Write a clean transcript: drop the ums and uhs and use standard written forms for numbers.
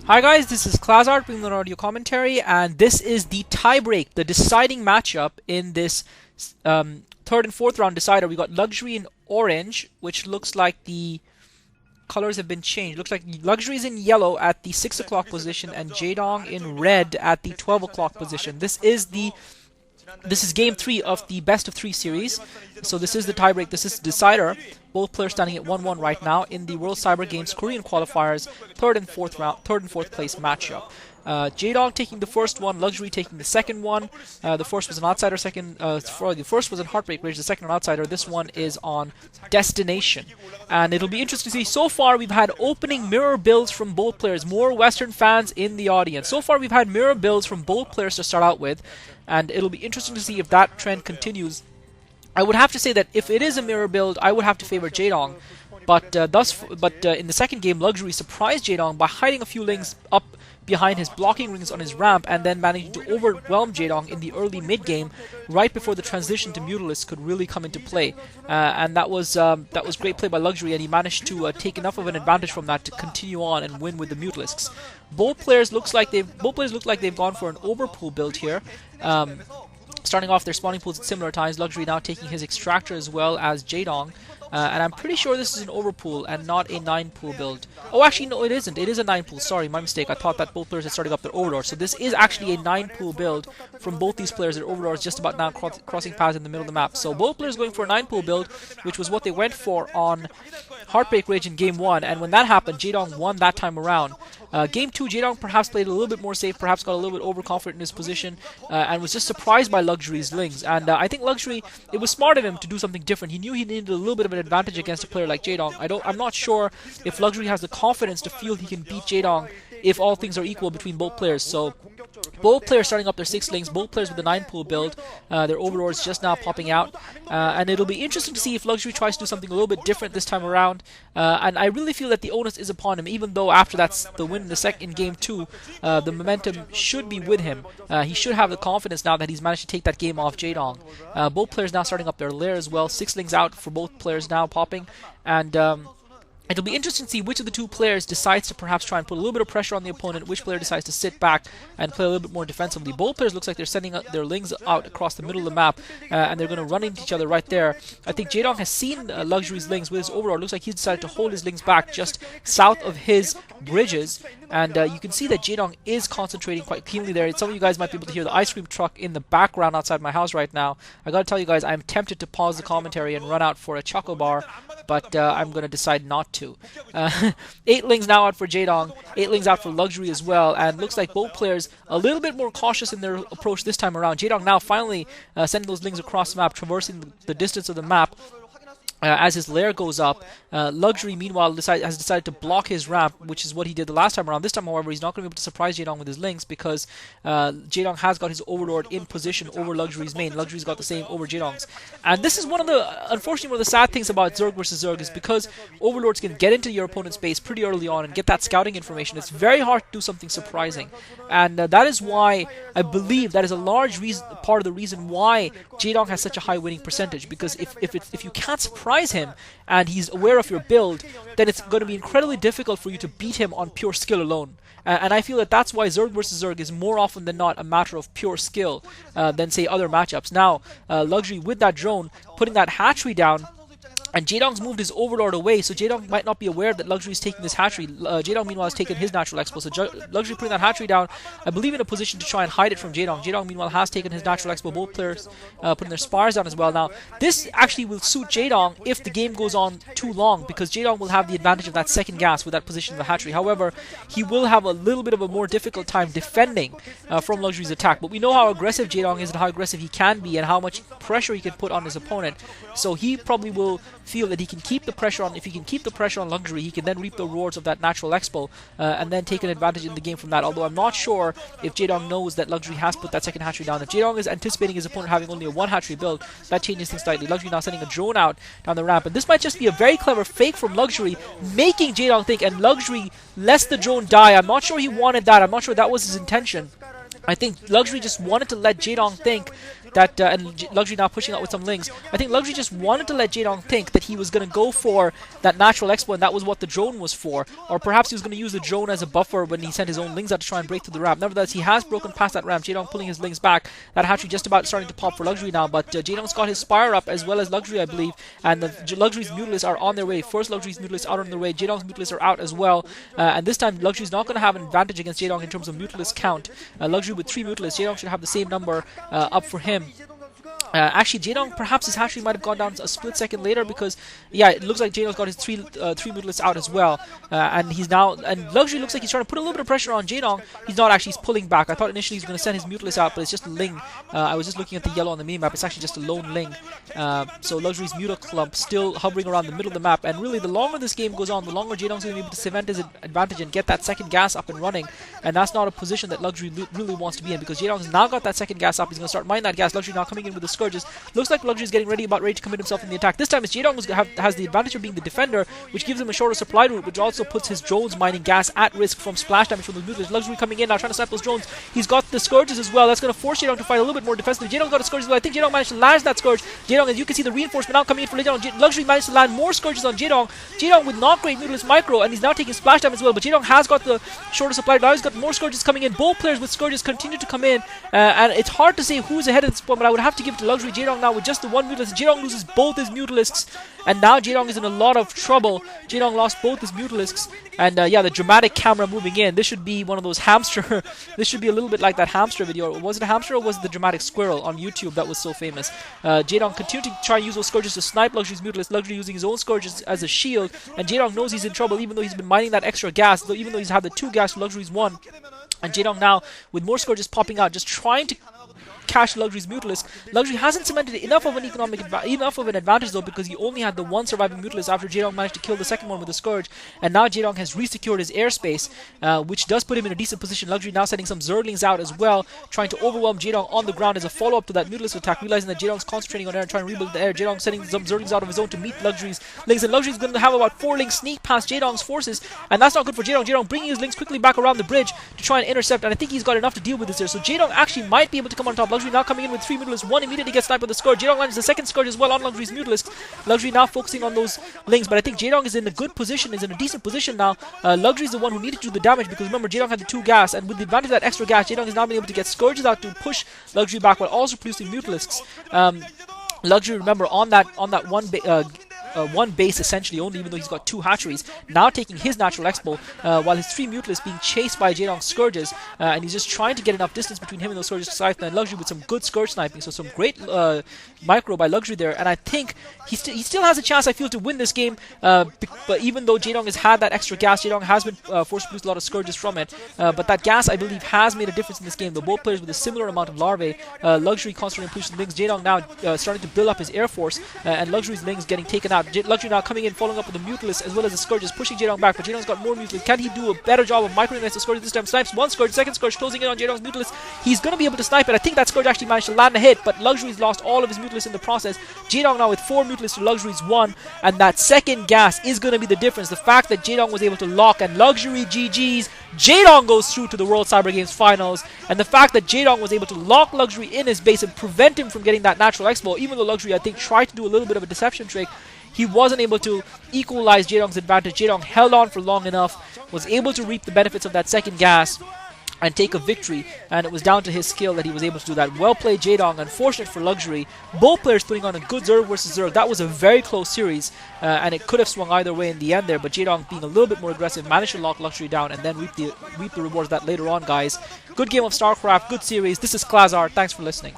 Hi guys, this is Klazart bringing an audio commentary, and this is the tiebreak, the deciding matchup in this third and fourth round decider. We got Luxury in orange, which looks like the colors have been changed. Looks like Luxury is in yellow at the 6 o'clock position and Jaedong in red at the 12 o'clock position. This is game 3 of the best of 3 series. So this is the tiebreak. This is the decider. Both players standing at 1-1 right now in the World Cyber Games Korean qualifiers, third and fourth place matchup. Jaedong taking the first one, Luxury taking the second one. The first was an outsider, the first was on Heartbreak Ridge, the second on outsider. This one is on Destination. And it'll be interesting to see. So far, we've had opening mirror builds from both players. More Western fans in the audience. So far, we've had mirror builds from both players to start out with. And it'll be interesting to see if that trend continues. I would have to say that if it is a mirror build, I would have to favor Jaedong. But in the second game, Luxury surprised Jaedong by hiding a few lings up behind his blocking rings on his ramp, and then managing to overwhelm Jaedong in the early mid-game, right before the transition to Mutalisk could really come into play. And that was great play by Luxury, and he managed to take enough of an advantage from that to continue on and win with the Mutalisks. Both players look like they've gone for an overpool build here. Starting off their spawning pools at similar times, Luxury now taking his extractor as well as Jaedong. And I'm pretty sure this is an overpool and not a 9-pool build. Oh, actually, no, it isn't. It is a 9-pool. Sorry, my mistake. I thought that both players had started up their overlords. So this is actually a 9-pool build from both these players. Their overlords just about now crossing paths in the middle of the map. So both players going for a 9-pool build, which was what they went for on Heartbreak Ridge in Game 1. And when that happened, Jaedong won that time around. Game 2, Jaedong perhaps played a little bit more safe, perhaps got a little bit overconfident in his position, and was just surprised by Luxury's lings. And I think Luxury, it was smart of him to do something different. He knew he needed a little bit of an advantage against a player like Jaedong. I'm not sure if Luxury has the confidence to feel he can beat Jaedong if all things are equal between both players. So both players starting up their 6 lings, both players with the 9-pool build, their overlords just now popping out, and it'll be interesting to see if Luxury tries to do something a little bit different this time around. And I really feel that the onus is upon him, even though after that's the win in Game 2, the momentum should be with him. He should have the confidence now that he's managed to take that game off Jaedong. Both players now starting up their lair as well, 6 lings out for both players now popping, and it'll be interesting to see which of the two players decides to perhaps try and put a little bit of pressure on the opponent, which player decides to sit back and play a little bit more defensively. Both players looks like they're sending their lings out across the middle of the map, and they're going to run into each other right there. I think Jaedong has seen Luxury's lings with his overlord. Looks like he's decided to hold his lings back just south of his bridges, and you can see that Jaedong is concentrating quite keenly there. Some of you guys might be able to hear the ice cream truck in the background outside my house right now. I gotta tell you guys, I'm tempted to pause the commentary and run out for a choco bar, but I'm going to decide not to. 8 lings now out for Jaedong, 8 lings out for Luxury as well, and looks like both players a little bit more cautious in their approach this time around. Jaedong now finally sending those lings across the map, traversing the distance of the map. As his lair goes up, Luxury meanwhile has decided to block his ramp, which is what he did the last time around. This time, however, he's not going to be able to surprise Jaedong with his lings because Jaedong has got his overlord in position over Luxury's main. Luxury's got the same over Jaedong's. And this is unfortunately, one of the sad things about Zerg versus Zerg is because overlords can get into your opponent's base pretty early on and get that scouting information. It's very hard to do something surprising. And that is why I believe that is a large part of the reason why Jaedong has such a high winning percentage, because if you can't surprise him and he's aware of your build, then it's going to be incredibly difficult for you to beat him on pure skill alone. And I feel that that's why Zerg versus Zerg is more often than not a matter of pure skill than, say, other matchups. Now, Luxury with that drone, putting that hatchery down, and Jaedong's moved his overlord away, so Jaedong might not be aware that Luxury is taking this hatchery. Jaedong meanwhile has taken his natural expo, so Luxury putting that hatchery down, I believe in a position to try and hide it from Jaedong. Jaedong meanwhile has taken his natural expo, both players putting their spars down as well. Now, this actually will suit Jaedong if the game goes on too long, because Jaedong will have the advantage of that second gas with that position of the hatchery. However, he will have a little bit of a more difficult time defending from Luxury's attack. But we know how aggressive Jaedong is and how aggressive he can be and how much pressure he can put on his opponent. So he probably will feel that he can keep the pressure on. If he can keep the pressure on Luxury, he can then reap the rewards of that natural expo and then take an advantage in the game from that. Although I'm not sure if Jaedong knows that Luxury has put that second hatchery down. If Jaedong is anticipating his opponent having only a 1 hatchery build, that changes things slightly. Luxury now sending a drone out down the ramp, and this might just be a very clever fake from Luxury, making Jaedong think, and Luxury lets the drone die. I'm not sure he wanted that. I'm not sure that was his intention. I think Luxury just wanted to let Jaedong think that and Luxury now pushing out with some links. I think Luxury just wanted to let Jaedong think that he was going to go for that natural expo, and that was what the drone was for. Or perhaps he was going to use the drone as a buffer when he sent his own lings out to try and break through the ramp. Nevertheless, he has broken past that ramp. Jaedong pulling his links back. That hatchery just about starting to pop for Luxury now, but Jaedong's got his Spire up as well as Luxury, I believe, and the Luxury's Mutalisks are on their way. First Luxury's Mutalisks out on their way. Jaedong's Mutalisks are out as well, and this time Luxury's not going to have an advantage against Jaedong in terms of Mutalisk count. Luxury with 3 Mutalisks, Jaedong should have the same number up for him. Actually, Jaedong, perhaps his hatchery might have gone down a split second later because, yeah, it looks like Jaedong's got his three Mutalisks out as well, and he's now, and Luxury looks like he's trying to put a little bit of pressure on Jaedong. He's not actually, he's pulling back. I thought initially he was going to send his Mutalisks out, but it's just a Ling. I was just looking at the yellow on the mini map. It's actually just a lone Ling. So Luxury's Muta clump still hovering around the middle of the map, and really the longer this game goes on, the longer Jaedong's going to be able to cement his advantage and get that second gas up and running, and that's not a position that Luxury really wants to be in, because Jaedong's now got that second gas up. He's going to start mining that gas. Luxury now coming in with the Scourges. Looks like Luxury is getting ready to commit himself in the attack. This time it's Jaedong has the advantage of being the defender, which gives him a shorter supply route, which also puts his drones mining gas at risk from splash damage from the Mutalisks. Luxury coming in now, trying to snipe those drones. He's got the Scourges as well. That's going to force Jaedong to fight a little bit more defensively. Jaedong got a Scourge as well. I think Jaedong managed to launch that Scourge. Jaedong, as you can see, the reinforcement now coming in for Jaedong. Luxury managed to land more Scourges on Jaedong. Jaedong with not great Mutalisk micro, and he's now taking splash damage as well, but Jaedong has got the shorter supply. Now he's got more Scourges coming in. Both players with Scourges continue to come in, and it's hard to say who's ahead at this point, but I would have to give it to Luxury. Jaedong now with just the one Mutalisk. Jaedong loses both his Mutalisks, and now Jaedong is in a lot of trouble. Jaedong lost both his Mutalisks, and yeah, the dramatic camera moving in. This should be one of those hamster. This should be a little bit like that hamster video. Was it a hamster or was it the dramatic squirrel on YouTube that was so famous? Jaedong continued to try and use those Scourges to snipe Luxury's Mutalisk. Luxury using his own Scourges as a shield, and Jaedong knows he's in trouble, even though he's been mining that extra gas, even though he's had the 2 gas, Luxury's 1. And Jaedong now, with more Scourges popping out, just trying to cash Luxury's Mutalisk. Luxury hasn't cemented enough of an advantage though, because he only had the 1 surviving Mutalisk after Jaedong managed to kill the second one with the Scourge, and now Jaedong has resecured his airspace, which does put him in a decent position. Luxury now sending some Zerglings out as well, trying to overwhelm Jaedong on the ground as a follow-up to that Mutalisk attack, realizing that Jaedong's concentrating on air and trying to rebuild the air. Jaedong sending some Zerglings out of his own to meet Luxury's links, and Luxury's going to have about 4 links sneak past Jaedong's forces, and that's not good for Jaedong. Jaedong bringing his links quickly back around the bridge to try and intercept, and I think he's got enough to deal with this there. So Jaedong actually might be able to come on top. Luxury now coming in with 3 Mutalisks. 1 immediately gets sniped with the Scourge. Jaedong lands the second Scourge as well on Luxury's Mutalisks. Luxury now focusing on those links, but I think Jaedong is in a good position, is in a decent position now. Luxury is the one who needed to do the damage, because remember, Jaedong had the 2 gas, and with the advantage of that extra gas, Jaedong is now being able to get Scourges out to push Luxury back while also producing Mutalisks. Luxury, remember, on that one base essentially only, even though he's got 2 hatcheries, now taking his natural expo, while his 3 Mutalisks being chased by Jaedong's Scourges, and he's just trying to get enough distance between him and those Scourges to snipe, and Luxury with some good Scourge sniping, so some great micro by Luxury there, and I think he still has a chance, I feel, to win this game, but even though Jaedong has had that extra gas, Jaedong has been forced to produce a lot of Scourges from it, but that gas, I believe, has made a difference in this game, though both players with a similar amount of larvae. Luxury constantly producing links, Jaedong now starting to build up his air force, and Luxury's links getting taken out. Luxury now coming in, following up with the Mutalisks as well as the Scourges, pushing Jaedong back, but Jaedong's got more Mutalisks. Can he do a better job of microing against the Scourge this time? Snipes 1 Scourge, second Scourge closing in on Jaedong's Mutalisks. He's going to be able to snipe it. I think that Scourge actually managed to land a hit, but Luxury's lost all of his Mutalisks in the process. Jaedong now with 4 Mutalisks to Luxury's 1, and that second gas is going to be the difference. The fact that Jaedong was able to lock, and Luxury GG's, Jaedong goes through to the World Cyber Games finals, and the fact that Jaedong was able to lock Luxury in his base and prevent him from getting that natural expo, even though Luxury, I think, tried to do a little bit of a deception trick, he wasn't able to equalize Jaedong's advantage. Jaedong held on for long enough, was able to reap the benefits of that second gas and take a victory, and it was down to his skill that he was able to do that. Well played, Jaedong. Unfortunate for Luxury. Both players putting on a good Zerg versus Zerg. That was a very close series, and it could have swung either way in the end there, but Jaedong, being a little bit more aggressive, managed to lock Luxury down and then reap the rewards of that later on, guys. Good game of StarCraft, good series. This is Klazar. Thanks for listening.